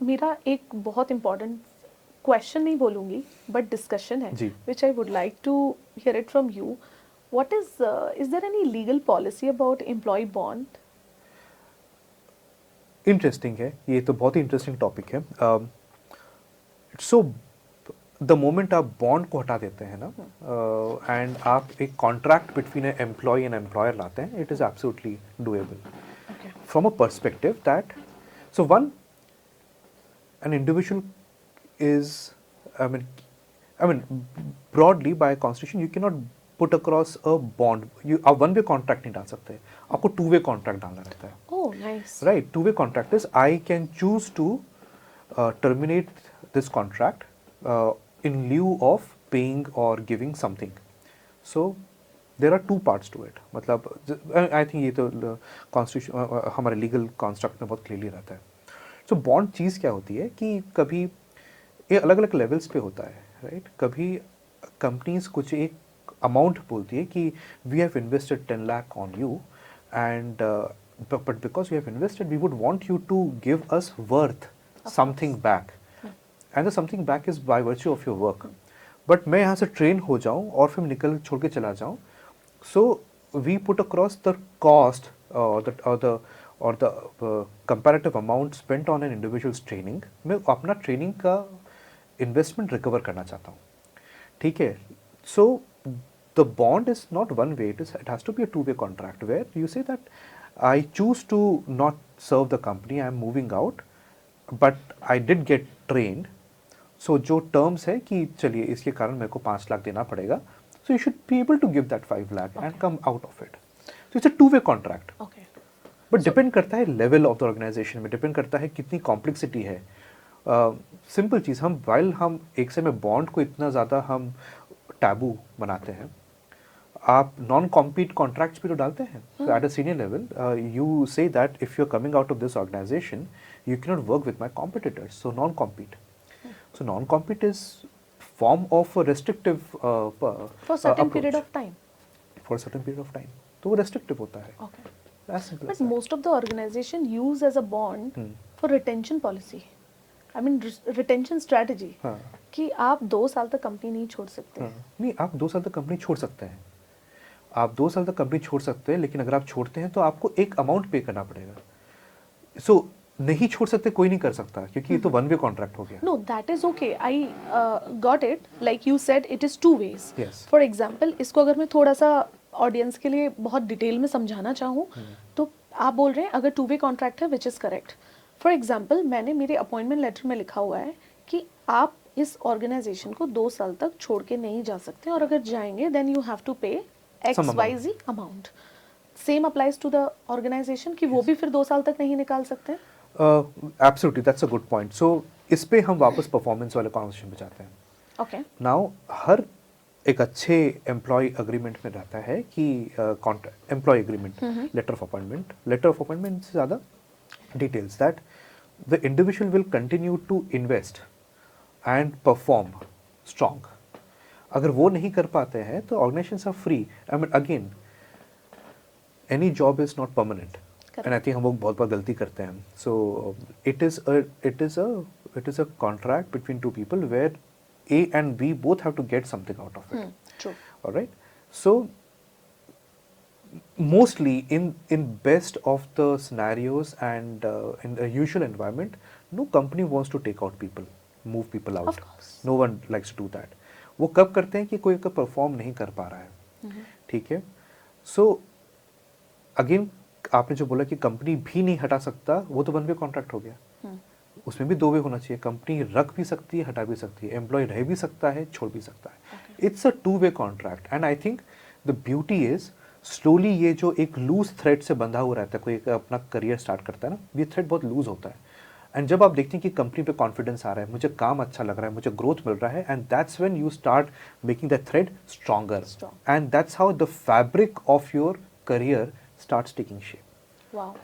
मेरा एक बहुत इम्पोर्टेंट क्वेश्चन नहीं बोलूँगी बट डिस्कशन है जी which I would like to hear it from you. What is there any legal policy about employee bond? Interesting है, ये तो बहुत ही इंटरेस्टिंग टॉपिक है. सो द मोमेंट आप बॉन्ड को हटा देते हैं ना, एंड आप एक contract between a employ and employer लाते हैं, it is absolutely doable Okay. from a perspective that, so one, an individual is, I mean broadly by constitution you cannot put across a bond. You आप one way contract नहीं डाल सकते, आपको two way contract डालना रहता है. Oh, nice. Right, two-way contract is I can choose to terminate this contract in lieu of paying or giving something. So there are two parts to it. मतलब I think ये तो constitution हमारे legal construct में बहुत clearly रहता है. So bond चीज़ क्या होती है कि कभी ये अलग अलग levels पे होता है, right? कभी companies कुछ एक amount बोलती है कि we have invested 10 lakh on you and but because you have invested, we would want you to give us worth something back, and the something back is by virtue of your work. But मैं यहाँ से train हो जाऊँ और फिर निकल छोड़ के चला जाऊँ, so we put across the cost or the comparative amount spent on an individual's training. मैं अपना ट्रेनिंग का इन्वेस्टमेंट रिकवर करना चाहता हूँ, ठीक है. So the bond is not one way, it has to be a two-way contract where you say that I choose to not serve the company, I am moving out, but I did get trained. So जो terms है कि चलिए इसके कारण मेरे को 5 लाख देना पड़ेगा, so you should be able to give that 5 lakh and come out of it. So it's a two-way contract. Okay. But depend करता है level of the organization में, depend करता है कितनी complexity है. Simple चीज़, हम while हम एक से में bond को इतना ज़्यादा हम taboo बनाते हैं, आप नॉन कॉम्पीट कॉन्ट्रैक्ट्स भी तो डालते हैं. So at a senior level you say that if you are coming out of this organisation you can not work with my competitors, so non compete. So non compete is form of restrictive For certain period of time. For certain period of time, तो वो restrictive होता है. Okay. As simple as But that. most of the organization use as a bond for retention policy. I mean retention strategy. हाँ. कि आप 2 साल तक company नहीं छोड़ सकते. हाँ. नहीं, आप 2 साल तक कंपनी छोड़ सकते हैं, आप 2 साल तक कंपनी छोड़ सकते हैं, लेकिन अगर आप छोड़ते हैं तो आपको एक अमाउंट पे करना पड़ेगा. सो नहीं छोड़ सकते, कोई नहीं कर सकता, क्योंकि ये तो वन वे कॉन्ट्रैक्ट हो गया. No, that is okay. I got it. Like you said, it is two ways. Yes. For example, इसको अगर मैं थोड़ा सा ऑडियंस के लिए बहुत डिटेल में समझाना चाहूँ तो आप बोल रहे हैं अगर टू वे कॉन्ट्रैक्ट है which is correct. For example, मैंने मेरे अपॉइंटमेंट लेटर में लिखा हुआ है कि आप इस ऑर्गेनाइजेशन को 2 साल तक छोड़ के नहीं जा सकते और अगर जाएंगे then you have to pay XYZ amount. Same applies to the organization कि वो भी फिर 2 साल तक नहीं निकाल सकते. Absolutely, that's a good point. So इस पे हम वापस परफॉर्मेंस वाले कॉन्वर्सेशन पे जाते हैं. ओके. नाउ हर एक अच्छे एम्प्लॉय अग्रीमेंट में रहता है कि employ agreement, letter of appointment से ज़्यादा details that the individual will continue to invest and perform strong. अगर वो नहीं कर पाते हैं तो organizations are free. I mean again, any job is not permanent, and I think हम लोग बहुत बार गलती करते हैं. So it is a contract between two people where A and B both have to get something out of it. True. All right. So mostly in best of the scenarios and in the usual environment, no company wants to take out people, move people out. Of course. No one likes to do that. वो कब करते हैं कि कोई का perform नहीं कर पा रहा है, ठीक है. सो अगेन आपने जो बोला कि कंपनी भी नहीं हटा सकता, वो तो वन वे कॉन्ट्रैक्ट हो गया. उसमें भी 2 वे होना चाहिए. कंपनी रख भी सकती है, हटा भी सकती है, एम्प्लॉय रह भी सकता है, छोड़ भी सकता है. It's a 2 way contract, and I think the beauty is slowly ये जो एक लूज थ्रेड से बंधा हुआ रहता है, कोई एक अपना करियर स्टार्ट करता है ना, ये थ्रेड बहुत लूज होता है. एंड जब आप देखते हैं कि कंपनी पे कॉन्फिडेंस आ रहा है, मुझे काम अच्छा लग रहा है, मुझे ग्रोथ मिल रहा है, and that's when you start making that thread stronger, and that's how the fabric of your career starts taking shape. Wow.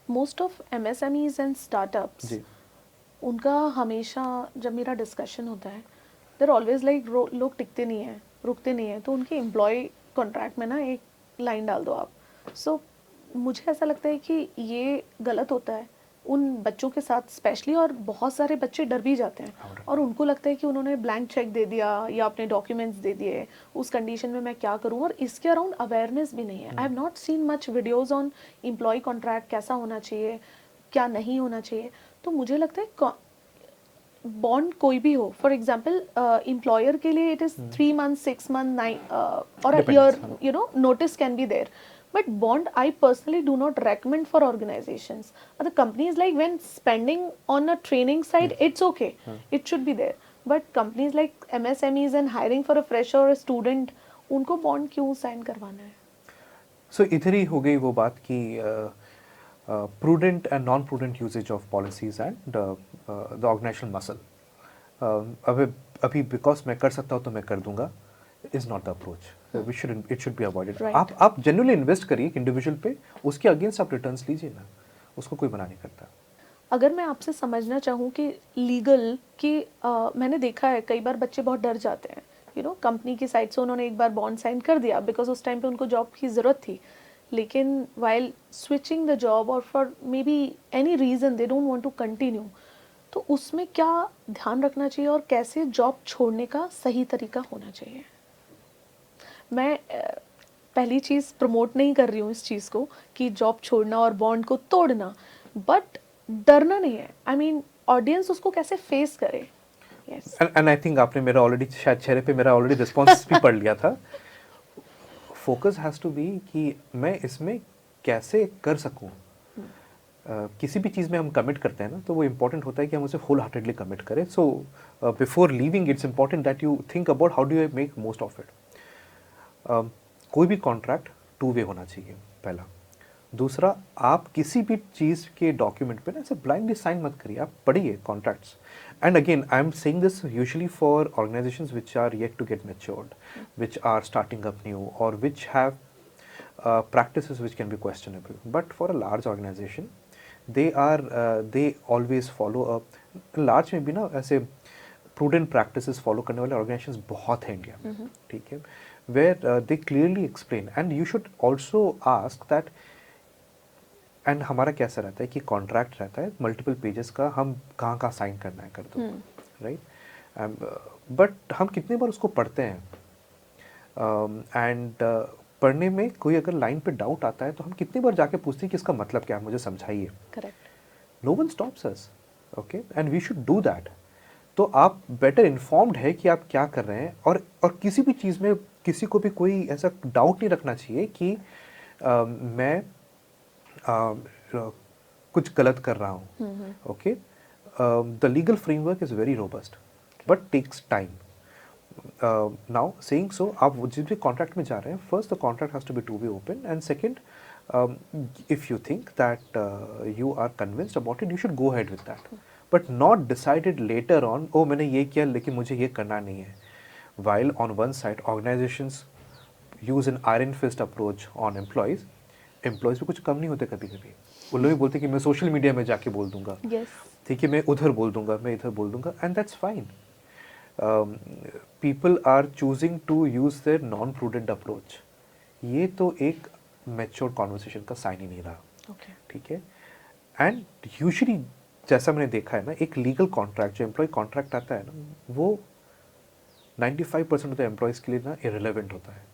Most of MSMEs and startups, जी. उनका हमेशा जब मेरा डिस्कशन होता है देर ऑलवेज लाइक लोग टिकते नहीं हैं, रुकते नहीं हैं, तो उनके एम्प्लॉय कॉन्ट्रैक्ट में ना एक लाइन डाल दो आप. सो मुझे ऐसा लगता है कि ये गलत होता है. उन बच्चों के साथ स्पेशली, और बहुत सारे बच्चे डर भी जाते हैं और उनको लगता है कि उन्होंने ब्लैंक चेक दे दिया या अपने डॉक्यूमेंट्स दे दिए, उस कंडीशन में मैं क्या करूं, और इसके अराउंड अवेयरनेस भी नहीं है. I have not seen much videos on employ contract, कैसा होना चाहिए, क्या नहीं होना चाहिए. तो मुझे लगता है बॉन्ड कोई भी हो, फॉर एग्जाम्पल एम्प्लॉयर के लिए इट इज 3 months, 6 months, 9 और a year, you know, notice can be there. But bond, I personally do not recommend for organizations. Other companies, like when spending on a training side, it's okay. It should be there. But companies like MSMEs and hiring for a fresher or a student, उनको bond क्यों sign करवाना है? So इधर ही हो गई वो बात कि prudent and non-prudent usage of policies and the organizational muscle. अभी because मैं कर सकता हूँ तो मैं कर दूंगा is not the approach. It should be avoided. Right. आप genuinely invest करिए इंडिविजुअल पे, उसके अगेंस्ट आप रिटर्न्स लीजिए ना, उसको कोई मना नहीं करता. अगर मैं आपसे समझना चाहूँ कि लीगल कि मैंने देखा है कई बार बच्चे बहुत डर जाते हैं, यू नो, कंपनी की साइड से उन्होंने एक बार बॉन्ड साइन कर दिया बिकॉज उस टाइम पे उनको जॉब की ज़रूरत थी, लेकिन वाइल स्विचिंग द जॉब और for maybe any reason they don't want to continue, तो उसमें क्या ध्यान रखना चाहिए और कैसे जॉब छोड़ने का सही तरीका होना चाहिए? मैं पहली चीज़ प्रमोट नहीं कर रही हूँ इस चीज़ को कि जॉब छोड़ना और बॉन्ड को तोड़ना, बट डरना नहीं है. आई मीन ऑडियंस उसको कैसे फेस करे. यस, एंड आई थिंक आपने मेरा ऑलरेडी शायद चेहरे पे मेरा ऑलरेडी रिस्पॉन्स भी पढ़ लिया था. फोकस हैज़ टू बी कि मैं इसमें कैसे कर सकूं. किसी भी चीज़ में हम कमिट करते हैं ना, तो वो इम्पोर्टेंट होता है कि हम उसे होल हार्टेडली कमिट करें. So before leaving it's important that you think about how do you make most of it. कोई भी कॉन्ट्रैक्ट 2 वे होना चाहिए, पहला. दूसरा, आप किसी भी चीज़ के डॉक्यूमेंट पे ना ऐसे ब्लाइंडली साइन मत करिए, आप पढ़िए contracts. And again I am saying this usually for organisations which are yet to get matured, which are starting up new और which have practices which can be questionable. But for a large organization, they always follow a large में भी ना ऐसे prudent practices follow करने वाले organizations बहुत हैं India में, ठीक है, where they clearly explain and you should also ask that. And हमारा कैसा रहता है कि कॉन्ट्रैक्ट रहता है मल्टीपल पेजेस का, हम कहाँ कहाँ साइन करना है कर दो, राइट. बट हम कितने बार उसको पढ़ते हैं, एंड पढ़ने में कोई अगर लाइन पे डाउट आता है तो हम कितनी बार जाके पूछते हैं कि इसका मतलब क्या है, मुझे समझाइए. Correct. No one stops us, okay, and we should do that. तो आप बेटर इन्फॉर्म्ड है कि आप क्या कर रहे हैं, और किसी भी चीज़ में किसी को भी कोई ऐसा डाउट नहीं रखना चाहिए कि मैं कुछ गलत कर रहा हूँ. Okay, the legal framework is very robust but takes time. Now saying so, आप जिस भी कॉन्ट्रैक्ट में जा रहे हैं, first the contract has to be 2 way open, and second, if you think that you are convinced about it, you should go ahead with that, but not decided later on, oh मैंने ये किया लेकिन मुझे ये करना नहीं है. While on one side organizations use an iron fist approach on employees भी कुछ कम नहीं होते कभी कभी. वो लोग भी बोलते कि मैं सोशल मीडिया में जाके बोल दूंगा, ठीक है, मैं उधर बोल दूंगा, मैं इधर बोल दूंगा, and that's fine. People are choosing to use their non prudent approach. ये तो एक मैच्योर कॉन्वर्सेशन का साइन ही नहीं रहा, ठीक है. एंड यूजुअली जैसा मैंने देखा है ना, एक लीगल कॉन्ट्रैक्ट जो एम्प्लॉय कॉन्ट्रैक्ट आता है ना, वो 95% ऑफ द एम्प्लॉयज़ के लिए ना इरेलेवेंट होता है.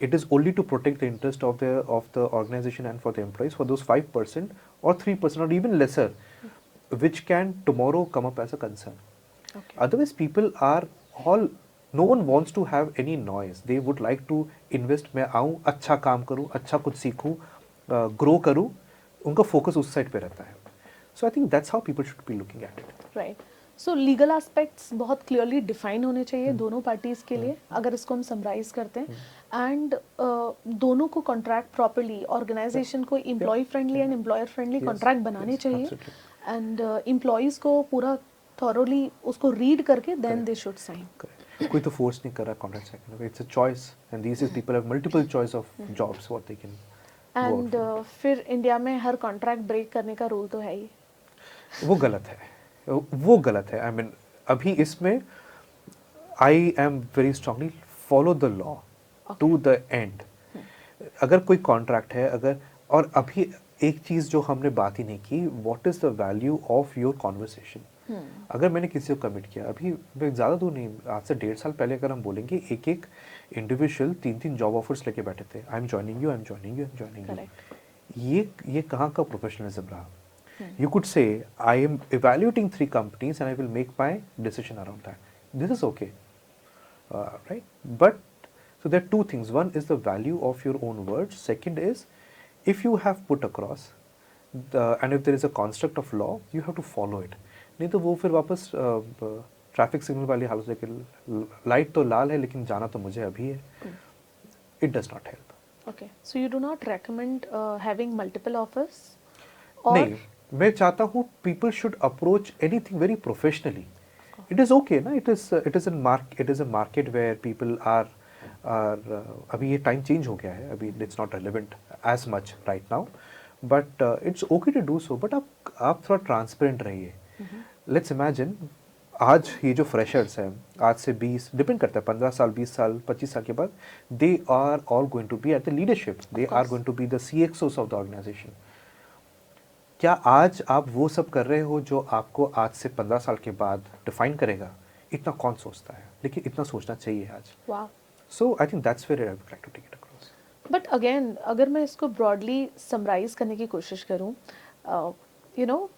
It is only to protect the interest of the organization and for the employees, for those 5% or 3% or even lesser, which can tomorrow come up as a concern. Okay. Otherwise, people are all, no one wants to have any noise. They would like to invest. मैं आऊँ, अच्छा काम करूँ, अच्छा कुछ सीखूँ, grow करूँ, उनका focus उस side पे रहता है. So I think that's how people should be looking at it. Right. So legal aspects बहुत क्लियरली डिफाइन होने चाहिए दोनों पार्टीज़ के लिए, अगर इसको हम समराइज करते हैं. एंड दोनों को कॉन्ट्रैक्ट प्रॉपर्ली, ऑर्गेनाइजेशन को employ friendly and employer friendly contract बनाने चाहिए, एंड एम्प्लॉयज़ को पूरा थॉरोली उसको रीड करके देन दे शुड साइन. कोई तो फोर्स नहीं कर रहा कॉन्ट्रैक्ट साइन करने, it's a choice, and this is people have multiple choice of jobs what they can. And फिर इंडिया में हर कॉन्ट्रैक्ट ब्रेक करने का रूल तो है ही. वो गलत है, वो गलत है. आई मीन अभी इसमें I am very strongly follow the law to the end. अगर कोई कॉन्ट्रैक्ट है, अगर, और अभी एक चीज़ जो हमने बात ही नहीं की, what is the value of your conversation. अगर मैंने किसी को कमिट किया, अभी मैं ज़्यादा दूर नहीं, आज से 1.5 साल पहले अगर हम बोलेंगे, एक एक इंडिविजुअल 3-3 जॉब ऑफर्स लेके बैठे थे, I am joining you, I am joining you, I am joining you. Correct. ये कहाँ का प्रोफेशनलिज्म रहा? You could say, I am evaluating 3 companies and I will make my decision around that. This is okay, right? But so there are two things. One is the value of your own words. Second is, if you have put across, and if there is a construct of law, you have to follow it. नहीं तो वो फिर वापस traffic signal वाली हालत है कि light तो लाल है लेकिन जाना तो मुझे अभी है. It does not help. Okay, so you do not recommend having multiple offers? नहीं, मैं चाहता हूँ people should approach anything very professionally. It is okay ना, it is a market where people are अभी ये time change हो गया है, अभी it's not relevant as much right now, but it's okay to do so. But आप थोड़ा transparent रहिए. Let's imagine आज ये जो फ्रेशर्स हैं, आज से 20 डिपेंड करता है 15 साल 20 साल 25 साल के बाद, they are all going to be at the leadership, they are going to be the CXOs of the organization. क्या आज आप वो सब कर रहे हो जो आपको आज से 15 साल के बाद डिफाइन करेगा? इतना कौन सोचता है, लेकिन इतना सोचना चाहिए आज. Wow. So I think that's where I would like to take it across. But again अगर मैं इसको ब्रॉडली समराइज करने की कोशिश करूँ, you know,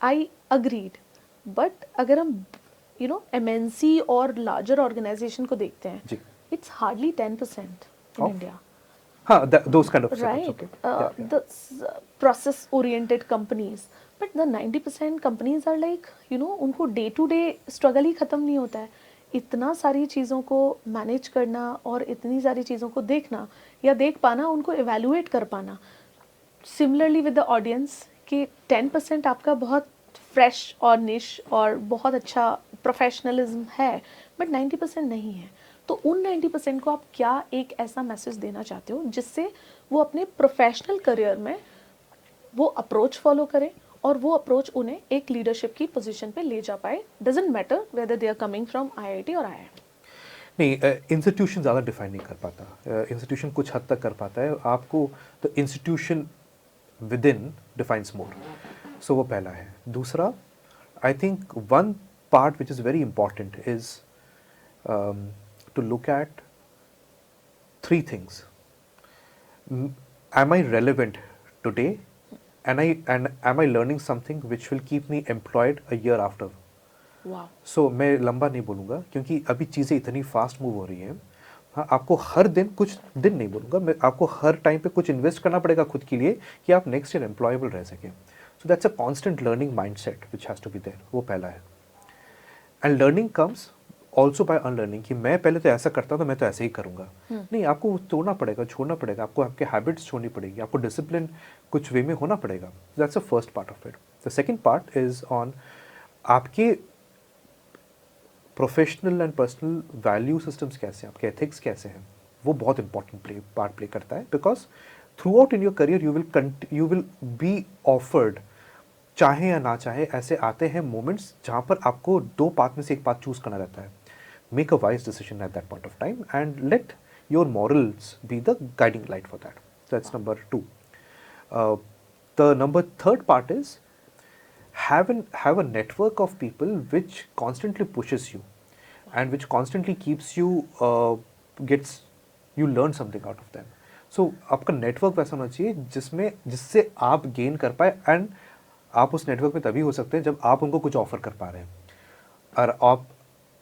I agreed, but अगर हम MNC और लार्जर ऑर्गेनाइजेशन को देखते हैं, जी. It's hardly 10% in Of? India. हाँ, those kind of setups, Right. okay. Yeah. The process-oriented companies, but the 90% companies are like, उनको day to day struggle ही खत्म नहीं होता है. इतना सारी चीज़ों को मैनेज करना और इतनी सारी चीज़ों को देखना या देख पाना, उनको evaluate कर पाना. Similarly with the audience, कि 10% आपका बहुत फ्रेश और निश और बहुत अच्छा प्रोफेशनलिज्म है, बट 90% नहीं है. तो उन 90% को आप क्या एक ऐसा मैसेज देना चाहते हो जिससे वो अपने प्रोफेशनल करियर में वो अप्रोच फॉलो करें और वो अप्रोच उन्हें एक लीडरशिप की पोजीशन पे ले जा पाए? Doesn't matter whether they are coming from IIT और IIM. नहीं, इंस्टीट्यूशन ज़्यादा डिफाइन नहीं कर पाता. इंस्टीट्यूशन कुछ हद तक कर पाता है. आपको the institution within defines more. So वो पहला है. दूसरा, I think one part which is very important is to look at 3 things. Am I relevant today? And am I learning something which will keep me employed a year after? Wow. So मैं लंबा नहीं बोलूँगा क्योंकि अभी चीज़ें इतनी fast move हो रही हैं. हाँ, आपको हर दिन, कुछ दिन नहीं बोलूँगा मैं, आपको हर टाइम पे कुछ इन्वेस्ट करना पड़ेगा खुद के लिए कि आप नेक्स्ट ईयर एम्प्लॉयबल रह सकें. So that's a constant learning mindset which has to be there. वो पहला है. And learning comes also by unlearning, कि मैं पहले तो ऐसा करता था, मैं तो ऐसे ही करूँगा. नहीं, आपको तोड़ना पड़ेगा, छोड़ना पड़ेगा, आपको आपके हैबिट्स छोड़नी पड़ेगी, आपको डिसिप्लिन कुछ वे में होना पड़ेगा. That's the first part of it. The second part is on आपके professional and personal value systems कैसे हैं, आपके एथिक्स कैसे हैं. वो बहुत इंपॉर्टेंट पार्ट प्ले करता है, because through out in your career you will be offered, चाहे या ना चाहे, ऐसे आते हैं मोमेंट्स जहाँ पर आपको 2 पाथ में से एक पाथ चूज करना रहता है. Make a wise decision at that point of time and let your morals be the guiding light for that. That's number 2. The number 3rd part is have a network of people which constantly pushes you and which constantly keeps you you learn something out of them. So आपका network वैसा होना चाहिए जिससे आप gain कर पाए, and आप उस नेटवर्क में तभी हो सकते हैं जब आप उनको कुछ ऑफर कर पा रहे हैं. और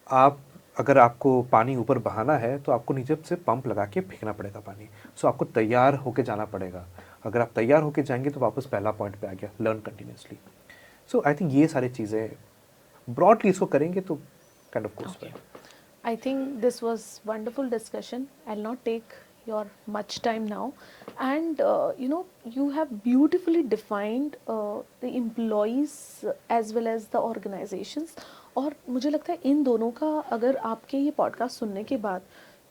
आप अगर आपको पानी ऊपर बहाना है तो आपको नीचे से पंप लगा के फेंकना पड़ेगा पानी. सो आपको तैयार होके जाना पड़ेगा. अगर आप तैयार होके जाएंगे तो वापस पहला पॉइंट पे आ गया, learn continuously. So I think ये सारी चीज़ें ब्रॉडली इसको करेंगे तो kind of course. I think this was wonderful discussion. I'll not take your much time now, and you have beautifully defined the employees as well as the organizations. और मुझे लगता है इन दोनों का अगर आपके ये पॉडकास्ट सुनने के बाद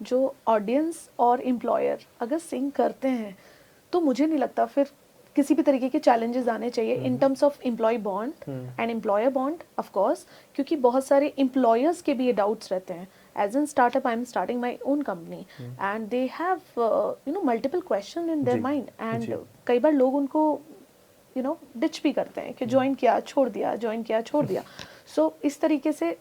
जो ऑडियंस और एम्प्लॉयर अगर सिंक करते हैं तो मुझे नहीं लगता फिर किसी भी तरीके के चैलेंजेस आने चाहिए in terms of employ bond and employer bond, of course, क्योंकि बहुत सारे एम्प्लॉयर्स के भी ये डाउट्स रहते हैं as in startup I'm starting my own company and they have multiple question in their ji, mind and जी। कई बार लोग उनको डिच भी करते हैं कि ज्वाइन किया छोड़ दिया, ज्वाइन किया छोड़ दिया। सो इस तरीके से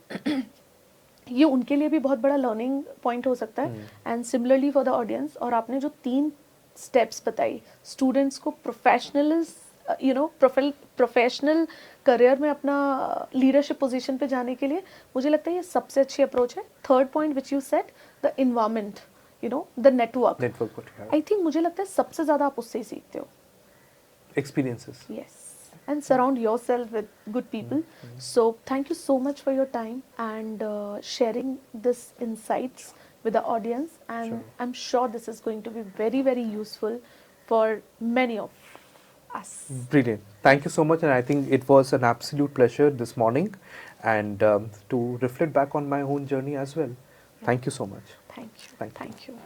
ये उनके लिए भी बहुत बड़ा लर्निंग पॉइंट हो सकता है and similarly for the audience. और आपने जो 3 स्टेप्स बताई स्टूडेंट्स को प्रोफेशनल करियर में अपना लीडरशिप पोजीशन पे जाने के लिए, मुझे लगता है ये सबसे अच्छी अप्रोच है। Third point which you said, the environment, the network, network what you have, I think मुझे लगता है सबसे ज़्यादा आप उससे ही सीखते हो। Experiences. Yes, and surround yourself with good people. So thank you so much for your time and sharing this insights with the audience, and Sure. I'm sure this is going to be very, very useful for many of us. Brilliant. Thank you so much, and I think it was an absolute pleasure this morning, and to reflect back on my own journey as well. Thank you so much. Thank you. Thank you. Thank you.